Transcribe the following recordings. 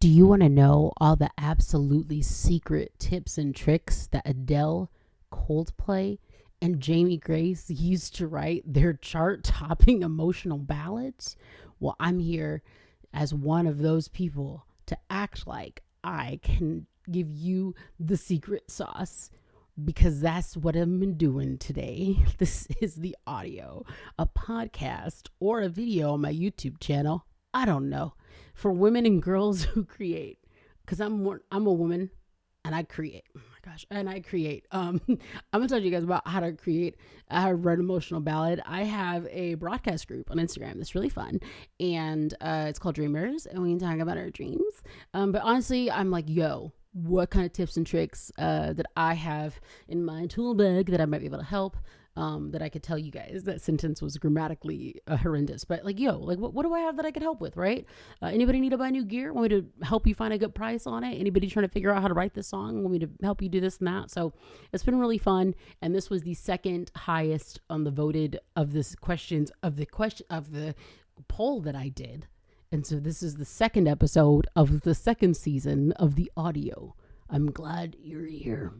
Do you want to know all the absolutely secret tips and tricks that Adele, Coldplay, and Jamie Grace used to write their chart topping emotional ballads? Well, I'm here as one of those people to act like I can give you the secret sauce because that's what I've been doing today. This is the audio, a podcast, or a video on my YouTube channel. I don't know. For women and girls who create, because I'm a woman and I create. Oh my gosh, and I create. I'm gonna tell you guys about how to create, how to write emotional ballad. I have a broadcast group on Instagram that's really fun, and it's called Dreamers, and we can talk about our dreams. But honestly, I'm like, yo, what kind of tips and tricks that I have in my tool bag that I might be able to help, that I could tell you guys. That sentence was grammatically horrendous, but like, yo, like what do I have that I could help with, right? Anybody need to buy new gear? Want me to help you find a good price on it? Anybody trying to figure out how to write this song? Want me to help you do this and that? So it's been really fun, and this was the second highest on the voted of this questions of the poll that I did. And so this is the second episode of the second season of the audio. I'm glad you're here.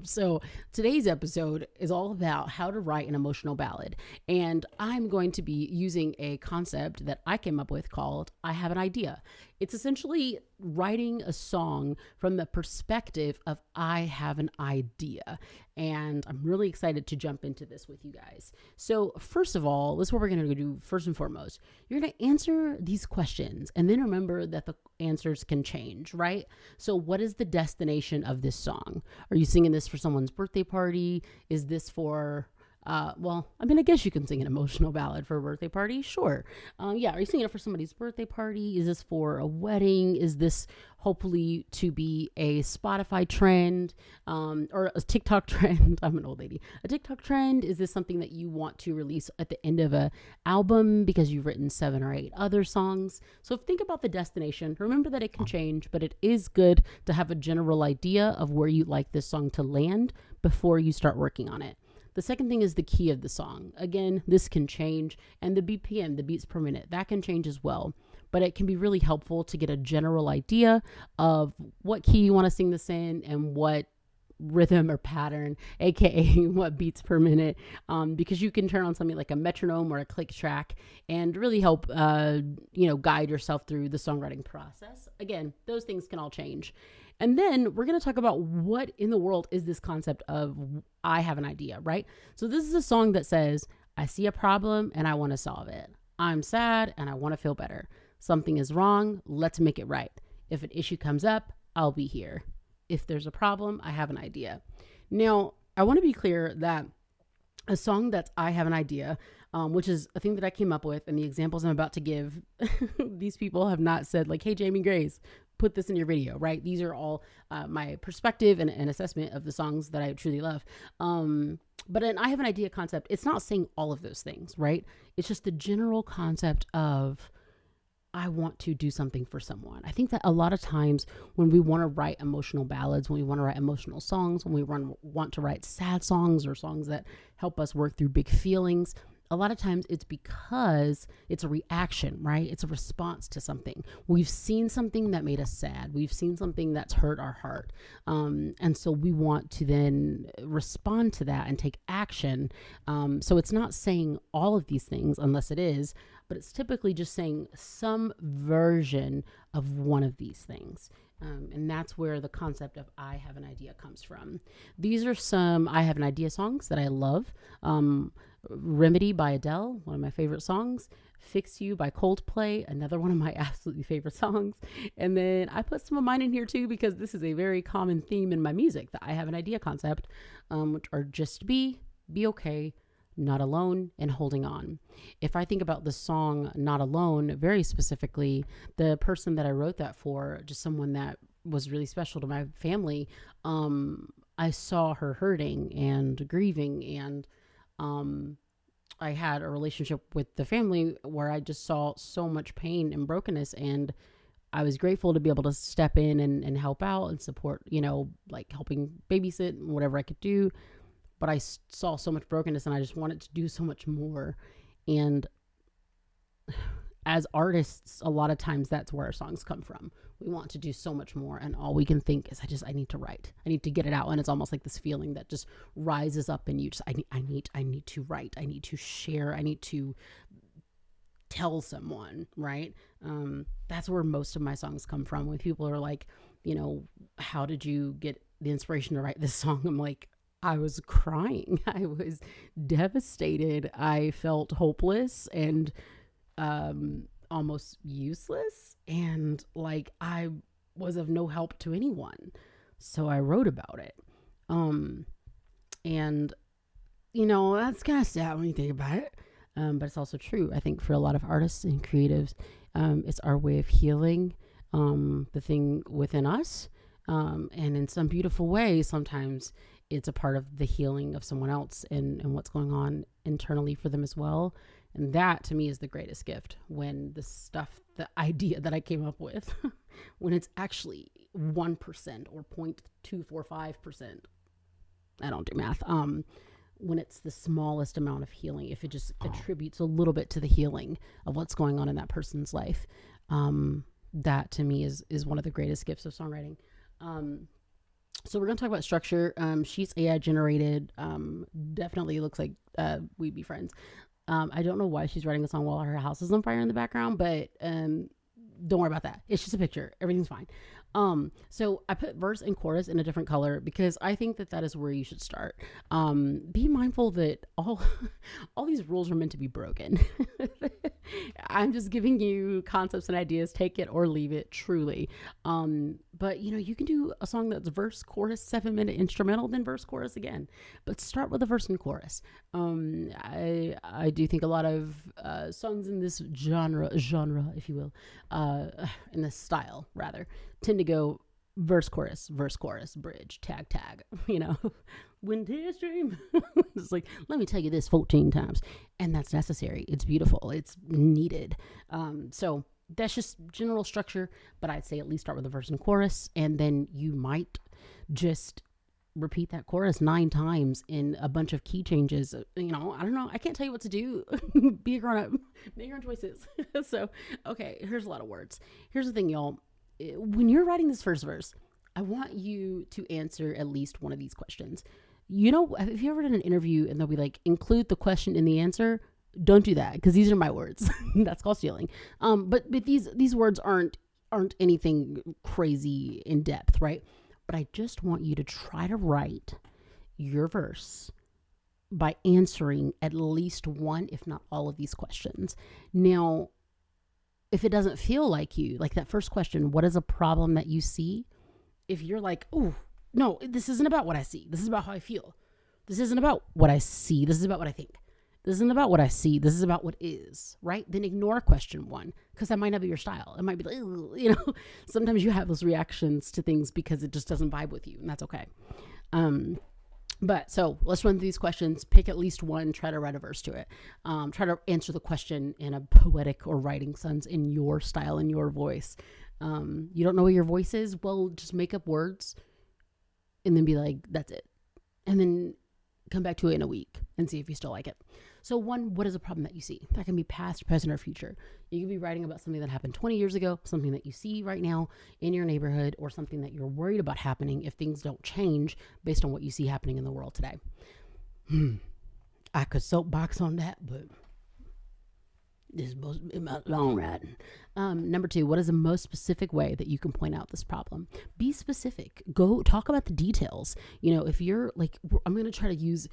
So today's episode is all about how to write an emotional ballad. And I'm going to be using a concept that I came up with called I Have an Idea. It's essentially writing a song from the perspective of I have an idea. And I'm really excited to jump into this with you guys. So first of all, this is what we're going to do first and foremost. You're going to answer these questions and then remember that the answers can change, right? So what is the destination of this song? Are you singing this for someone's birthday party? Is this for I guess you can sing an emotional ballad for a birthday party. Sure. Are you singing it for somebody's birthday party? Is this for a wedding? Is this hopefully to be a Spotify trend, or a TikTok trend? I'm an old lady. A TikTok trend? Is this something that you want to release at the end of a album because you've written 7 or 8 other songs? So think about the destination. Remember that it can change, but it is good to have a general idea of where you'd like this song to land before you start working on it. The second thing is the key of the song. Again, this can change, and the BPM, the beats per minute, that can change as well. But it can be really helpful to get a general idea of what key you want to sing this in and what rhythm or pattern, aka what beats per minute, because you can turn on something like a metronome or a click track and really help guide yourself through the songwriting process. Again, those things can all change. And then we're going to talk about what in the world is this concept of I have an idea, right? So this is a song that says, I see a problem and I want to solve it. I'm sad and I want to feel better. Something is wrong. Let's make it right. If an issue comes up, I'll be here. If there's a problem, I have an idea. Now, I want to be clear that a song that I have an idea, which is a thing that I came up with, and the examples I'm about to give, these people have not said like, hey, Jamie Grace, put this in your video, right? These are all my perspective and assessment of the songs that I truly love. But I have an idea concept. It's not saying all of those things, right? It's just the general concept of I want to do something for someone. I think that a lot of times when we want to write emotional ballads, when we want to write emotional songs, when we want to write sad songs or songs that help us work through big feelings, a lot of times it's because it's a reaction, right? It's a response to something. We've seen something that made us sad. We've seen something that's hurt our heart. And so we want to then respond to that and take action. So it's not saying all of these things unless it is, but it's typically just saying some version of one of these things. And that's where the concept of I have an idea comes from. These are some I have an idea songs that I love. Remedy by Adele, one of my favorite songs. Fix You by Coldplay, another one of my absolutely favorite songs. And then I put some of mine in here too, because this is a very common theme in my music, that I have an idea concept, which are Just Be Okay, Not Alone, and Holding On. If I think about the song Not Alone, very specifically, the person that I wrote that for, just someone that was really special to my family, I saw her hurting and grieving, and I had a relationship with the family where I just saw so much pain and brokenness, and I was grateful to be able to step in and help out and support, like helping babysit and whatever I could do. But I saw so much brokenness and I just wanted to do so much more. And as artists, a lot of times that's where our songs come from. We want to do so much more, and all we can think is, I need to write. I need to get it out, and it's almost like this feeling that just rises up in you. Just I need to write. I need to share. I need to tell someone, right? That's where most of my songs come from. When people are like, how did you get the inspiration to write this song? I'm like, I was crying. I was devastated. I felt hopeless and almost useless. And like I was of no help to anyone. So I wrote about it. And, that's kind of sad when you think about it. But it's also true. I think for a lot of artists and creatives, it's our way of healing the thing within us. And in some beautiful way, sometimes it's a part of the healing of someone else and what's going on internally for them as well. And that to me is the greatest gift, when the idea that I came up with, when it's actually 1% or 0.245%. I don't do math. When it's the smallest amount of healing, if it just attributes a little bit to the healing of what's going on in that person's life, that to me is one of the greatest gifts of songwriting. So we're going to talk about structure. She's AI generated. Definitely looks like we'd be friends. I don't know why she's writing a song while her house is on fire in the background, but don't worry about that. It's just a picture. Everything's fine. So I put verse and chorus in a different color because I think that is where you should start. Be mindful that all these rules are meant to be broken. I'm just giving you concepts and ideas, take it or leave it, truly. But you can do a song that's verse, chorus, 7-minute instrumental, then verse, chorus again, but start with a verse and chorus. I do think a lot of songs in this genre, if you will, in this style rather, tend to go verse, chorus, bridge, tag, wind tear stream. It's like, let me tell you this 14 times. And that's necessary. It's beautiful. It's needed. So that's just general structure, but I'd say at least start with the verse and chorus, and then you might just repeat that chorus 9 times in a bunch of key changes. I don't know. I can't tell you what to do. Be a grown up. Make your own choices. So, okay, here's a lot of words. Here's the thing, y'all. When you're writing this first verse, I want you to answer at least one of these questions. Have you ever done an interview and they'll be like, include the question in the answer? Don't do that, because these are my words. That's called stealing. But these words aren't anything crazy in depth, right? But I just want you to try to write your verse by answering at least one, if not all of these questions. Now, if it doesn't feel like that first question, what is a problem that you see? If you're like, oh, no, this isn't about what I see. This is about how I feel. This isn't about what I see. This is about what I think. This isn't about what I see. This is about what is, right? Then ignore question 1, because that might not be your style. It might be like, sometimes you have those reactions to things because it just doesn't vibe with you, and that's okay. But so let's run through these questions. Pick at least one. Try to write a verse to it. Try to answer the question in a poetic or writing sense, in your style, in your voice. You don't know what your voice is? Well, just make up words and then be like, that's it. And then come back to it in a week and see if you still like it. So 1, what is a problem that you see? That can be past, present, or future. You can be writing about something that happened 20 years ago, something that you see right now in your neighborhood, or something that you're worried about happening if things don't change based on what you see happening in the world today. I could soapbox on that, but this is supposed to be about long riding. Number 2, what is the most specific way that you can point out this problem? Be specific. Go talk about the details. If you're like, I'm going to try to use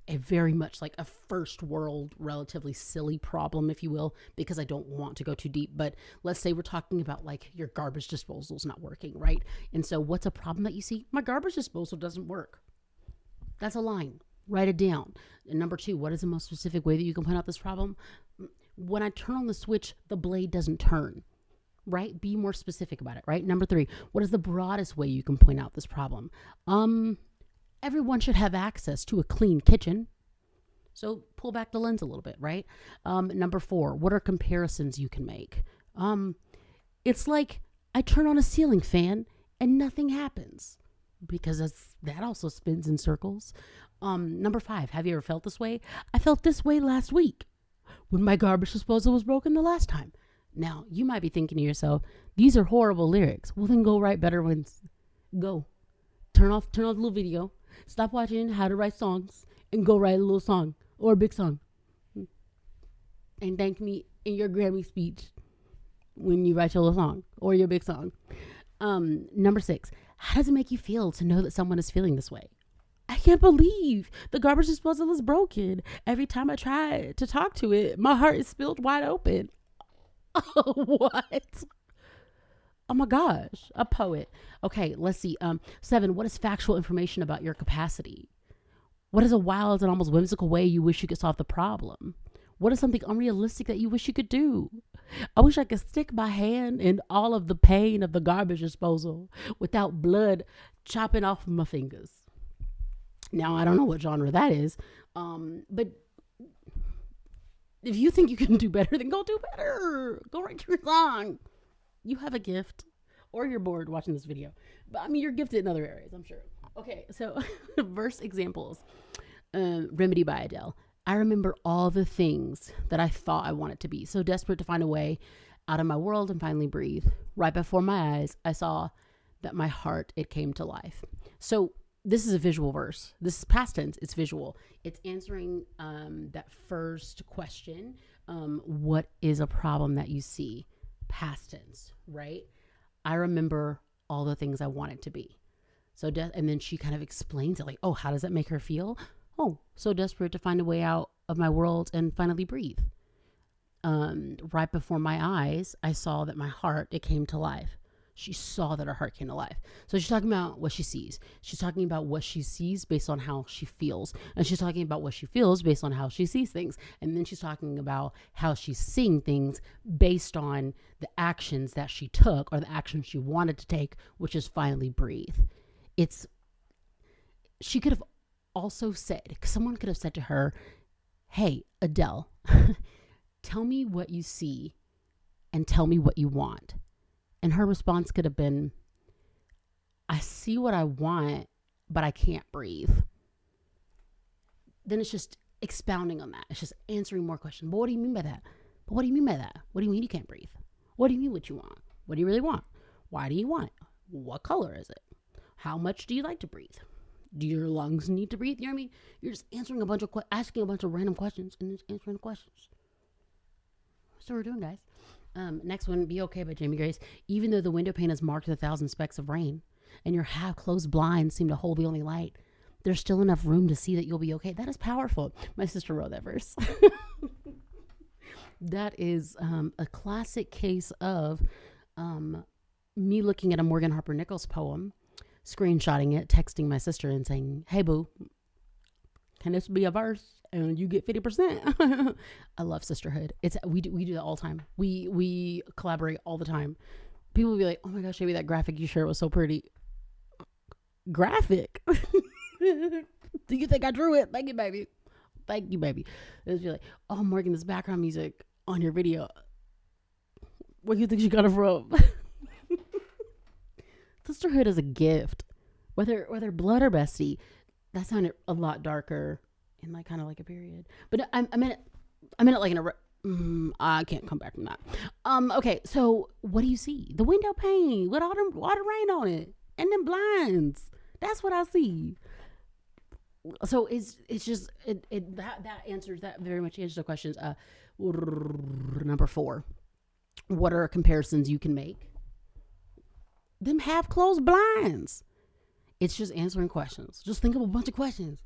a very much like a first world, relatively silly problem, if you will, because I don't want to go too deep. But let's say we're talking about like your garbage disposal is not working, right? And so what's a problem that you see? My garbage disposal doesn't work. That's a line. Write it down. And number 2, what is the most specific way that you can point out this problem? When I turn on the switch, the blade doesn't turn, right? Be more specific about it, right? Number 3, what is the broadest way you can point out this problem? Everyone should have access to a clean kitchen. So pull back the lens a little bit, right? Number 4, what are comparisons you can make? It's like I turn on a ceiling fan and nothing happens, because that also spins in circles. Number 5, have you ever felt this way? I felt this way last week when my garbage disposal was broken the last time. Now, you might be thinking to yourself, These are horrible lyrics. Well, then go write better ones. Go. Turn off the little video. Stop watching how to write songs and go write a little song or a big song. And thank me in your Grammy speech when you write your little song or your big song. Number 6, how does it make you feel to know that someone is feeling this way? I can't believe the garbage disposal is broken. Every time I try to talk to it, my heart is spilled wide open. What? Oh my gosh, a poet. Okay, let's see. 7, what is factual information about your capacity? What is a wild and almost whimsical way you wish you could solve the problem? What is something unrealistic that you wish you could do? I wish I could stick my hand in all of the pain of the garbage disposal without blood chopping off my fingers. Now, I don't know what genre that is, but if you think you can do better, then go do better. Go write your song. You have a gift, or you're bored watching this video. But I mean, you're gifted in other areas, I'm sure. Okay, so verse examples. Remedy by Adele. I remember all the things that I thought I wanted to be, so desperate to find a way out of my world and finally breathe. Right before my eyes, I saw that my heart, it came to life. So this is a visual verse. This is past tense. It's visual. It's answering that first question. What is a problem that you see? Past tense, right? I remember all the things I wanted to be. So, and then she kind of explains it like, oh, how does that make her feel? Oh, so desperate to find a way out of my world and finally breathe. Right before my eyes, I saw that my heart, it came to life. She saw that her heart came to life. So she's talking about what she sees. She's talking about what she sees based on how she feels. And she's talking about what she feels based on how she sees things. And then she's talking about how she's seeing things based on the actions that she took or the actions she wanted to take, which is finally breathe. She could have also said, someone could have said to her, hey, Adele, tell me what you see and tell me what you want. And her response could have been, I see what I want, but I can't breathe. Then it's just expounding on that. It's just answering more questions. But what do you mean by that? But what do you mean by that? What do you mean you can't breathe? What do you mean what you want? What do you really want? Why do you want it? What color is it? How much do you like to breathe? Do your lungs need to breathe? You know what I mean? You're just answering asking a bunch of random questions and just answering the questions. That's what we're doing, guys. Next one, Be Okay by Jamie Grace. Even though the window pane is marked with 1,000 specks of rain and your half-closed blinds seem to hold the only light, there's still enough room to see that you'll be okay. That is powerful. My sister wrote that verse. That is a classic case of me looking at a Morgan Harper Nichols poem, screenshotting it, texting my sister and saying, hey, boo, can this be a verse? And you get 50%. I love sisterhood. We do that all the time. We collaborate all the time. People will be like, oh my gosh, maybe that graphic you shared was so pretty. Graphic? Do you think I drew it? Thank you, baby. Thank you, baby. It's like, oh, Morgan, this background music on your video. Where do you think she got it from? Sisterhood is a gift. Whether blood or bestie, that sounded a lot darker in like kind of like a period. But I meant it like in a. I can't come back from that. Okay, so what do you see? The window pane with all the water rain on it and then blinds. That's what I see. So it's just that answers that very much answers the questions. Number 4, what are comparisons you can make? Them half closed blinds. It's just answering questions. Just think of a bunch of questions.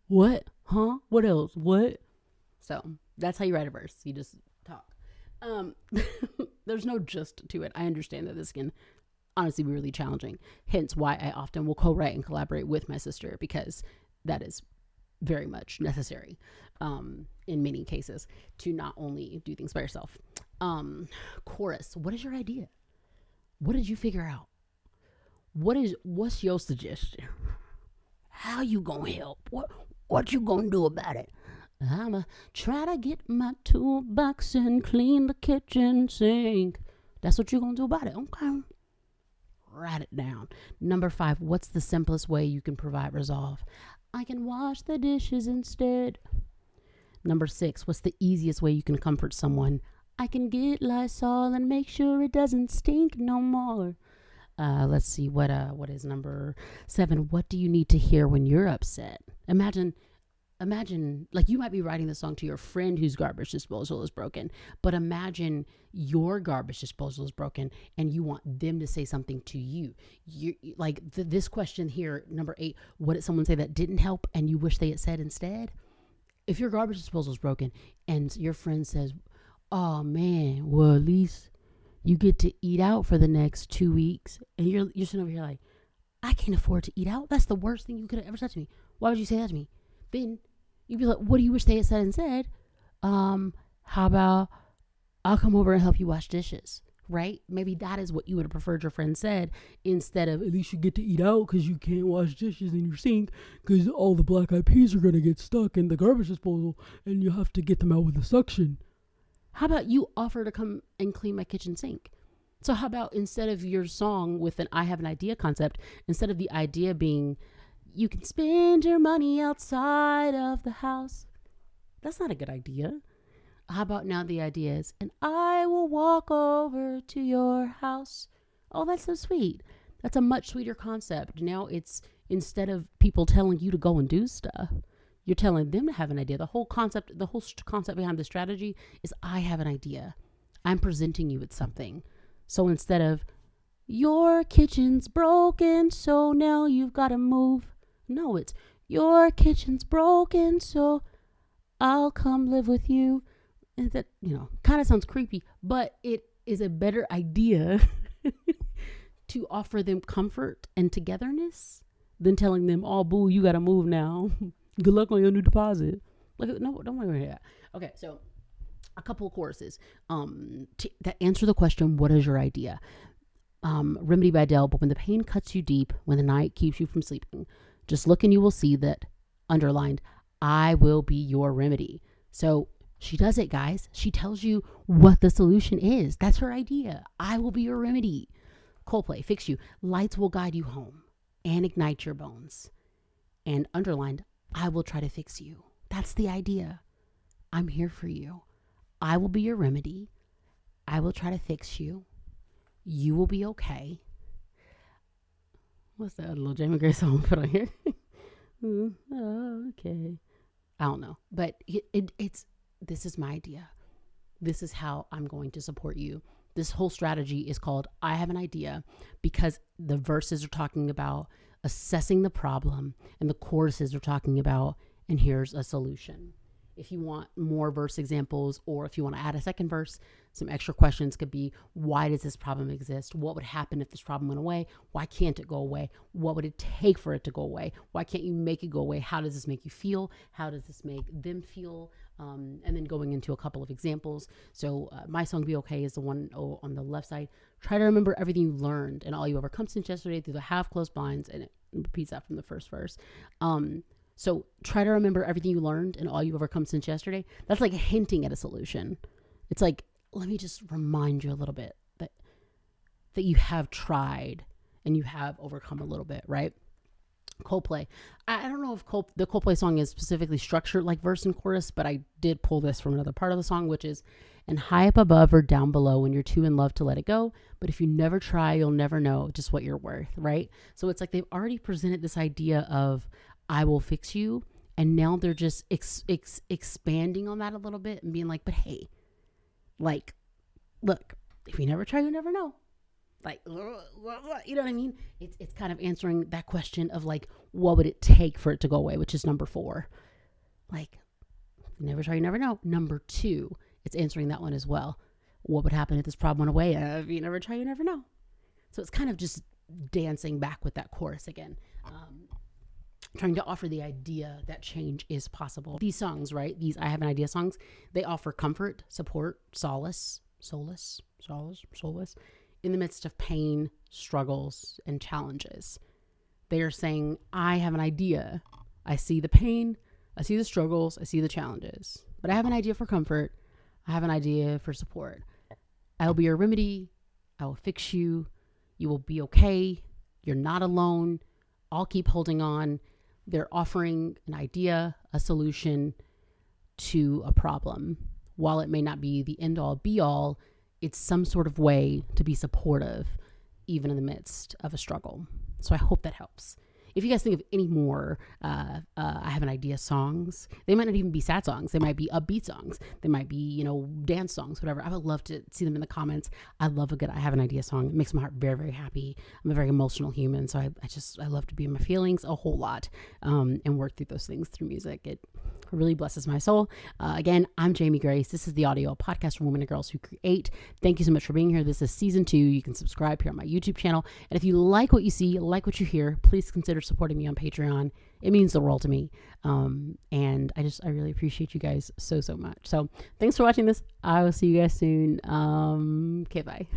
What? What else? What? So that's how you write a verse. You just talk. There's no just to it. I understand that this can honestly be really challenging. Hence why I often will co-write and collaborate with my sister, because that is very much necessary in many cases to not only do things by yourself. Chorus. What is your idea? What did you figure out? What's your suggestion? How you gonna help? What you gonna do about it? I'ma try to get my toolbox and clean the kitchen sink. That's what you're gonna do about it. Okay. Write it down. Number 5, what's the simplest way you can provide resolve? I can wash the dishes instead. Number 6, what's the easiest way you can comfort someone? I can get Lysol and make sure it doesn't stink no more. Let's see what is number 7. What do you need to hear when you're upset? Imagine like you might be writing the song to your friend whose garbage disposal is broken, but imagine your garbage disposal is broken and you want them to say something to you. This question here, number 8, what did someone say that didn't help and you wish they had said instead? If your garbage disposal is broken and your friend says, oh man, well, at least you get to eat out for the next 2 weeks, and you're sitting over here like, I can't afford to eat out. That's the worst thing you could have ever said to me. Why would you say that to me? Then you'd be like, what do you wish they had said instead? How about I'll come over and help you wash dishes, right? Maybe that is what you would have preferred your friend said, instead of, at least you get to eat out because you can't wash dishes in your sink because all the black eyed peas are going to get stuck in the garbage disposal and you have to get them out with a suction. How about you offer to come and clean my kitchen sink? So how about, instead of your song with an I have an idea concept, instead of the idea being you can spend your money outside of the house, that's not a good idea. How about now the idea is, and I will walk over to your house. Oh, that's so sweet. That's a much sweeter concept. Now it's, instead of people telling you to go and do stuff, you're telling them to have an idea. The whole concept behind the strategy is, I have an idea. I'm presenting you with something. So instead of, your kitchen's broken, so now you've got to move. No, it's, your kitchen's broken, so I'll come live with you. And that, kind of sounds creepy, but it is a better idea to offer them comfort and togetherness than telling them, oh, boo, you got to move now. Good luck on your new deposit. Like, no, don't worry about that. Okay, so a couple of choruses that answer the question, what is your idea? Remedy by Adele, but when the pain cuts you deep, when the night keeps you from sleeping, just look and you will see that, underlined, I will be your remedy. So she does it, guys. She tells you what the solution is. That's her idea. I will be your remedy. Coldplay, fix you. Lights will guide you home and ignite your bones. And underlined, I will try to fix you. That's the idea. I'm here for you. I will be your remedy. I will try to fix you. You will be okay. What's that little Jamie Gray song put on here? Okay. I don't know. But it's this is my idea. This is how I'm going to support you. This whole strategy is called I have an idea, because the verses are talking about assessing the problem and the choruses are talking about, and here's a solution. If you want more verse examples, or if you want to add a second verse, some extra questions could be, why does this problem exist? What would happen if this problem went away? Why can't it go away? What would it take for it to go away? Why can't you make it go away? How does this make you feel? How does this make them feel? And then going into a couple of examples. So my song Be Okay is the one on the left side. Try to remember everything you learned and all you overcome since yesterday through the half closed blinds. And it repeats that from the first verse. So try to remember everything you learned and all you've overcome since yesterday. That's like hinting at a solution. It's like, let me just remind you a little bit that you have tried and you have overcome a little bit, right? Coldplay. I don't know if the Coldplay song is specifically structured like verse and chorus, but I did pull this from another part of the song, which is, and high up above or down below when you're too in love to let it go. But if you never try, you'll never know just what you're worth, right? So it's like they've already presented this idea of, I will fix you. And now they're just expanding on that a little bit and being like, but hey, like, look, if you never try, you never know. Like, you know what I mean? It's kind of answering that question of like, what would it take for it to go away? Which is number 4. Like, if you never try, you never know. Number 2, it's answering that one as well. What would happen if this problem went away? If you never try, you never know. So it's kind of just dancing back with that chorus again. Trying to offer the idea that change is possible. These songs, right? These I have an idea songs, they offer comfort, support, solace in the midst of pain, struggles, and challenges. They are saying, I have an idea. I see the pain, I see the struggles, I see the challenges, but I have an idea for comfort. I have an idea for support. I will be your remedy. I will fix you. You will be okay. You're not alone. I'll keep holding on. They're offering an idea, a solution to a problem. while it may not be the end all be all, it's some sort of way to be supportive, even in the midst of a struggle. So I hope that helps. If you guys think of any more, I have an idea songs. They might not even be sad songs. They might be upbeat songs. They might be, dance songs, whatever. I would love to see them in the comments. I love a good I have an idea song. It makes my heart very, very happy. I'm a very emotional human. So I love to be in my feelings a whole lot and work through those things through music. It really blesses my soul. Again, I'm Jamie Grace. This is The Audio, a podcast for women and girls who create. Thank you so much for being here. This is season 2. You can subscribe here on my YouTube channel. And if you like what you see, like what you hear, please consider supporting me on Patreon. It means the world to me. And I really appreciate you guys so much. So thanks for watching this. I will see you guys soon. Okay, bye.